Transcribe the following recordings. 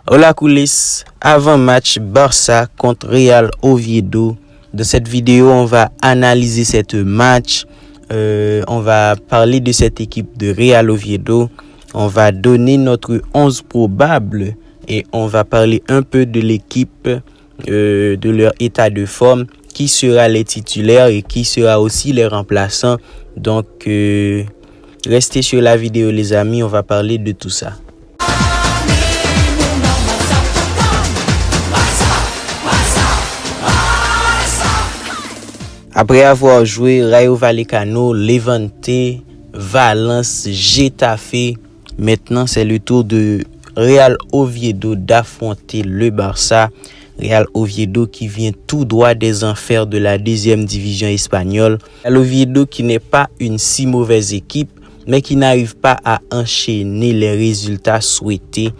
Hola coulisses, avant-match Barça contre Real Oviedo. Dans cette vidéo, on va analyser cette match. On va parler de cette équipe de Real Oviedo. On va donner notre 11 probable et on va parler un peu de l'équipe, de leur état de forme, qui sera les titulaires et qui sera aussi les remplaçants. Donc, restez sur la vidéo les amis, on va parler de tout ça. Après avoir joué Rayo Vallecano, Levante, Valence, Getafe, maintenant c'est le tour de Real Oviedo d'affronter le Barça. Real Oviedo qui vient tout droit des enfers de la deuxième division espagnole. Real Oviedo qui n'est pas une si mauvaise équipe, mais qui n'arrive pas à enchaîner les résultats souhaités.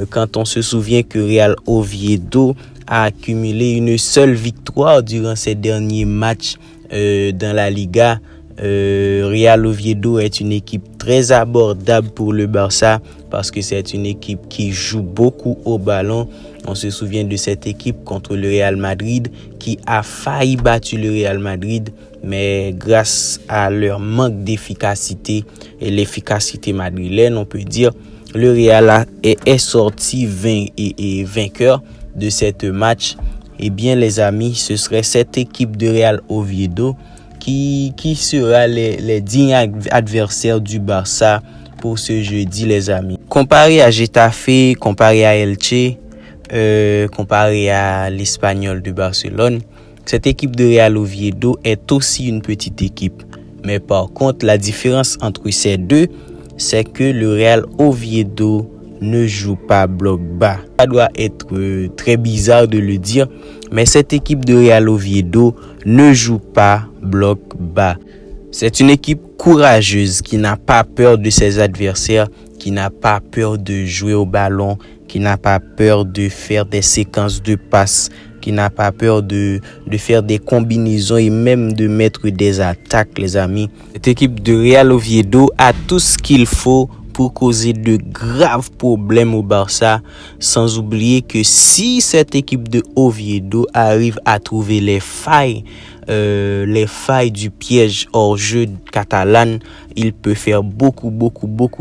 Quand on se souvient que Real Oviedo a accumulé une seule victoire durant ces derniers matchs dans la Liga. Real Oviedo est une équipe très abordable pour le Barça parce que c'est une équipe qui joue beaucoup au ballon. On se souvient de cette équipe contre le Real Madrid qui a failli battre le Real Madrid, mais grâce à leur manque d'efficacité et l'efficacité madrilène, on peut dire, le Real est sorti vainqueur de cette match. Eh bien les amis, ce serait cette équipe de Real Oviedo qui sera les dignes adversaires du Barça pour ce jeudi les amis. Comparé à Getafe, comparé à Elche, comparé à l'Espagnol de Barcelone, cette équipe de Real Oviedo est aussi une petite équipe. Mais par contre, la différence entre ces deux, c'est que le Real Oviedo ne joue pas bloc bas. Ça doit être très bizarre de le dire, mais cette équipe de Real Oviedo ne joue pas bloc bas. C'est une équipe courageuse qui n'a pas peur de ses adversaires, qui n'a pas peur de jouer au ballon, qui n'a pas peur de faire des séquences de passes, qui n'a pas peur de faire des combinaisons et même de mettre des attaques, les amis. Cette équipe de Real Oviedo a tout ce qu'il faut pour causer de graves problèmes au Barça, sans oublier que si cette équipe de Oviedo arrive à trouver les failles du piège hors jeu catalan, il peut faire beaucoup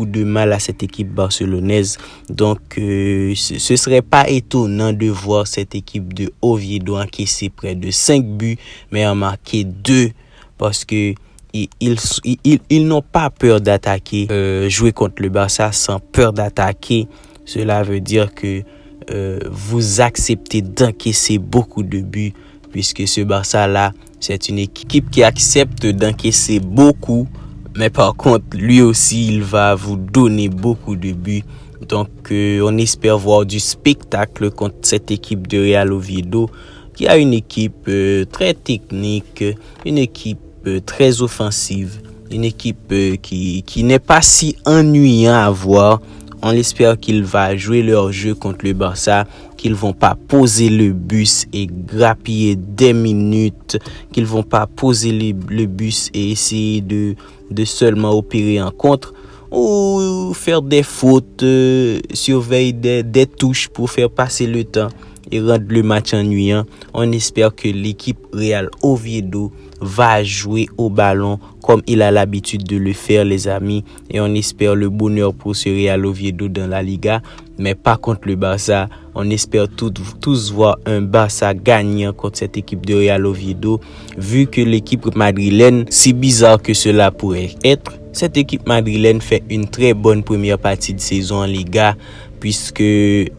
de mal à cette équipe barcelonaise. Donc ce serait pas étonnant de voir cette équipe de Oviedo encaisser près de 5 buts mais en marquer 2 parce que ils n'ont pas peur d'attaquer. Jouer contre le Barça sans peur d'attaquer, cela veut dire que vous acceptez d'encaisser beaucoup de buts, puisque ce Barça-là, c'est une équipe qui accepte d'encaisser beaucoup, mais par contre, lui aussi, il va vous donner beaucoup de buts. Donc, on espère voir du spectacle contre cette équipe de Real Oviedo, qui a une équipe très technique, une équipe très offensive, une équipe qui n'est pas si ennuyant à voir. On espère qu'il va jouer leur jeu contre le Barça, qu'ils vont pas poser le bus et grappiller des minutes, qu'ils vont pas poser le bus et essayer de seulement opérer en contre ou faire des fautes, surveiller des touches pour faire passer le temps et rendre le match ennuyant. On espère que l'équipe Real Oviedo va jouer au ballon comme il a l'habitude de le faire les amis, et on espère le bonheur pour ce Real Oviedo dans la Liga, mais pas contre le Barça. On espère tous voir un Barça gagnant contre cette équipe de Real Oviedo, vu que l'équipe madrilène, si bizarre que cela pourrait être, cette équipe madrilène fait une très bonne première partie de saison en Liga, puisque ils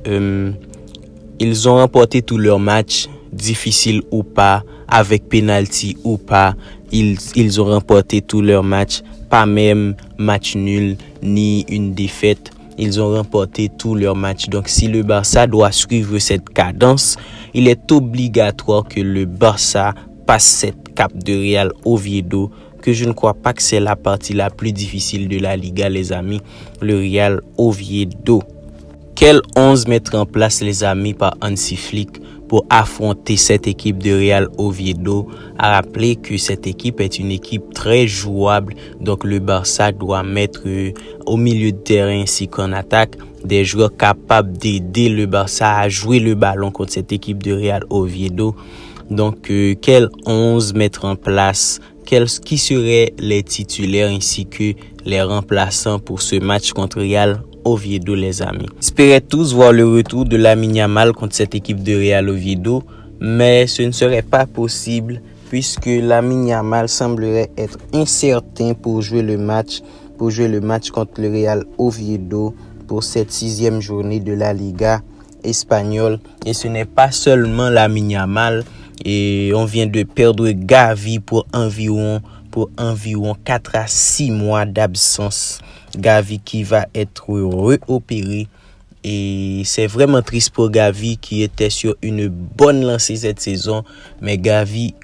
ont remporté tous leurs matchs, difficiles ou pas, avec penalty ou pas. Ils ont remporté tous leurs matchs, pas même match nul ni une défaite. Ils ont remporté tous leurs matchs. Donc si le Barça doit suivre cette cadence, il est obligatoire que le Barça passe cette cape de Real Oviedo, que je ne crois pas que c'est la partie la plus difficile de la Liga les amis, le Real Oviedo. Quel 11 mettre en place les amis par Hansi Flick pour affronter cette équipe de Real Oviedo? À rappeler que cette équipe est une équipe très jouable, donc le Barça doit mettre au milieu de terrain ainsi qu'en attaque des joueurs capables d'aider le Barça à jouer le ballon contre cette équipe de Real Oviedo. Donc, quel 11 mettre en place? Qui seraient les titulaires ainsi que les remplaçants pour ce match contre Real Oviedo, les amis? J'espérais tous voir le retour de Lamine Yamal contre cette équipe de Real Oviedo, mais ce ne serait pas possible puisque Lamine Yamal semblerait être incertain pour jouer le match contre le Real Oviedo pour cette 6e journée de la Liga espagnole. Et ce n'est pas seulement Lamine Yamal, et on vient de perdre Gavi pour environ 4 à 6 mois d'absence. Gavi qui va être réopéré. Et c'est vraiment triste pour Gavi qui était sur une bonne lancée cette saison. Mais Gavi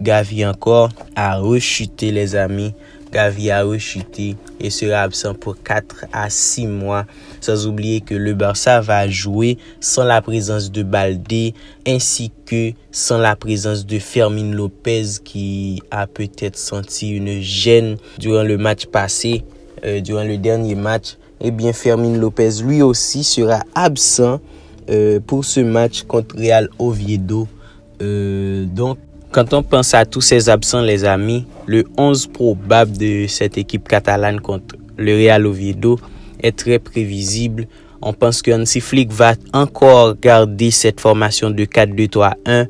encore a rechuté, les amis. Gavi a rechuté et sera absent pour 4 à 6 mois. Sans oublier que le Barça va jouer sans la présence de Baldé ainsi que sans la présence de Fermín López qui a peut-être senti une gêne durant le match passé, durant le dernier match. Eh bien, Fermín López lui aussi sera absent pour ce match contre Real Oviedo. Donc, quand on pense à tous ces absents, les amis, le 11 probable de cette équipe catalane contre le Real Oviedo est très prévisible. On pense que Hansi Flick va encore garder cette formation de 4-2-3-1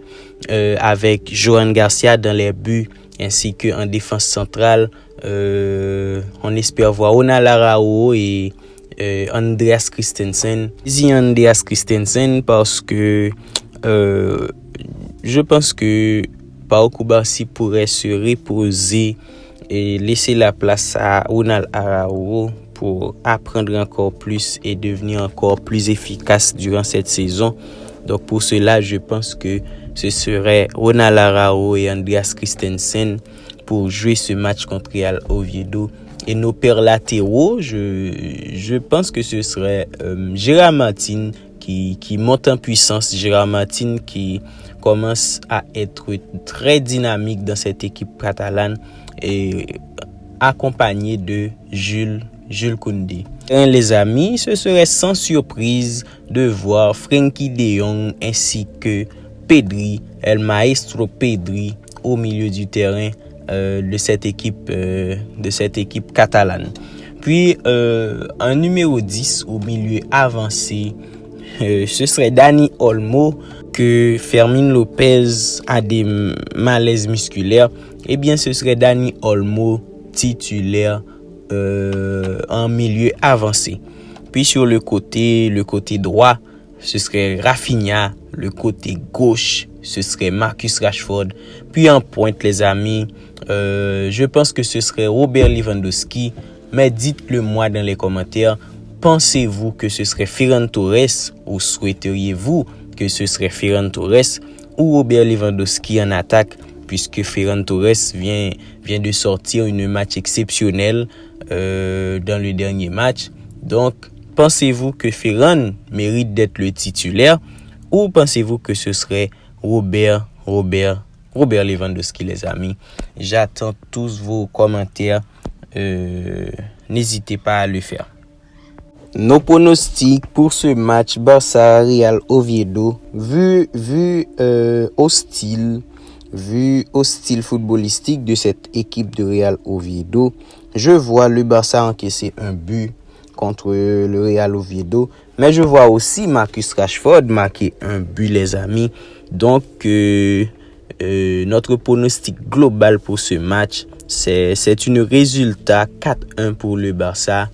avec Johan Garcia dans les buts ainsi qu'en défense centrale. On espère voir Ronald Araujo et Andreas Christensen. Je dis Andreas Christensen parce que je pense que Pau Cubarsí pourrait se reposer et laisser la place à Ronald Araujo pour apprendre encore plus et devenir encore plus efficace durant cette saison. Donc pour cela, je pense que ce serait Ronald Araujo et Andreas Christensen pour jouer ce match contre Real Oviedo. Et nos pères latéraux, je pense que ce serait Gérard Martin qui monte en puissance. Gérard Martin qui commence à être très dynamique dans cette équipe catalane et accompagné de Jules Koundé. Les amis, ce serait sans surprise de voir Frenkie de Jong ainsi que Pedri, El Maestro Pedri, au milieu du terrain de cette équipe catalane. Puis en numéro 10 au milieu avancé, ce serait Dani Olmo. Que Fermín López a des malaises musculaires, eh bien ce serait Dani Olmo titulaire en milieu avancé. Puis sur le côté droit, ce serait Rafinha. Le côté gauche, ce serait Marcus Rashford. Puis en pointe, les amis, je pense que ce serait Robert Lewandowski. Mais dites-le moi dans les commentaires. Pensez-vous que ce serait Ferran Torres ou souhaiteriez-vous que ce serait Ferran Torres ou Robert Lewandowski en attaque, puisque Ferran Torres vient de sortir une match exceptionnel dans le dernier match. Donc, pensez-vous que Ferran mérite d'être le titulaire ou pensez-vous que ce serait Robert Lewandowski, les amis? J'attends tous vos commentaires. N'hésitez pas à le faire. Nos pronostics pour ce match Barça-Real Oviedo, vu hostile footballistique de cette équipe de Real Oviedo, je vois le Barça encaisser un but contre le Real Oviedo, mais je vois aussi Marcus Rashford marquer un but, les amis. Donc notre pronostic global pour ce match, c'est une résultat 4-1 pour le Barça.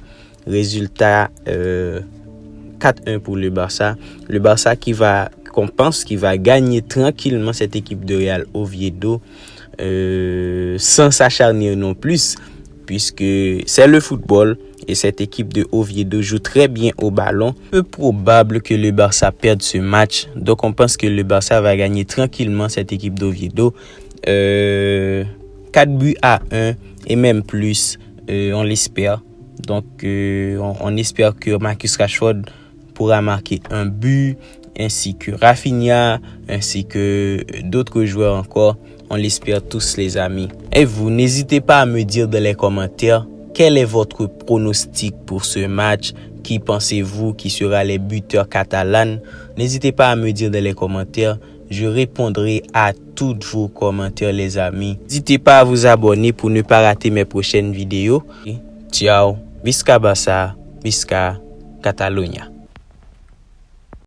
Résultat 4-1 pour le Barça. Le Barça qu'on pense qu'il va gagner tranquillement cette équipe de Real Oviedo sans s'acharner non plus, puisque c'est le football et cette équipe de Oviedo joue très bien au ballon. Peu probable que le Barça perde ce match. Donc on pense que le Barça va gagner tranquillement cette équipe d'Oviedo 4 buts à 1 et même plus, on l'espère. Donc, on espère que Marcus Rashford pourra marquer un but, ainsi que Rafinha, ainsi que d'autres joueurs encore. On l'espère tous, les amis. Et vous, n'hésitez pas à me dire dans les commentaires quel est votre pronostic pour ce match. Qui pensez-vous qui sera les buteurs catalans? N'hésitez pas à me dire dans les commentaires. Je répondrai à tous vos commentaires, les amis. N'hésitez pas à vous abonner pour ne pas rater mes prochaines vidéos. Ciao. Visca Barça. Visca Catalunya.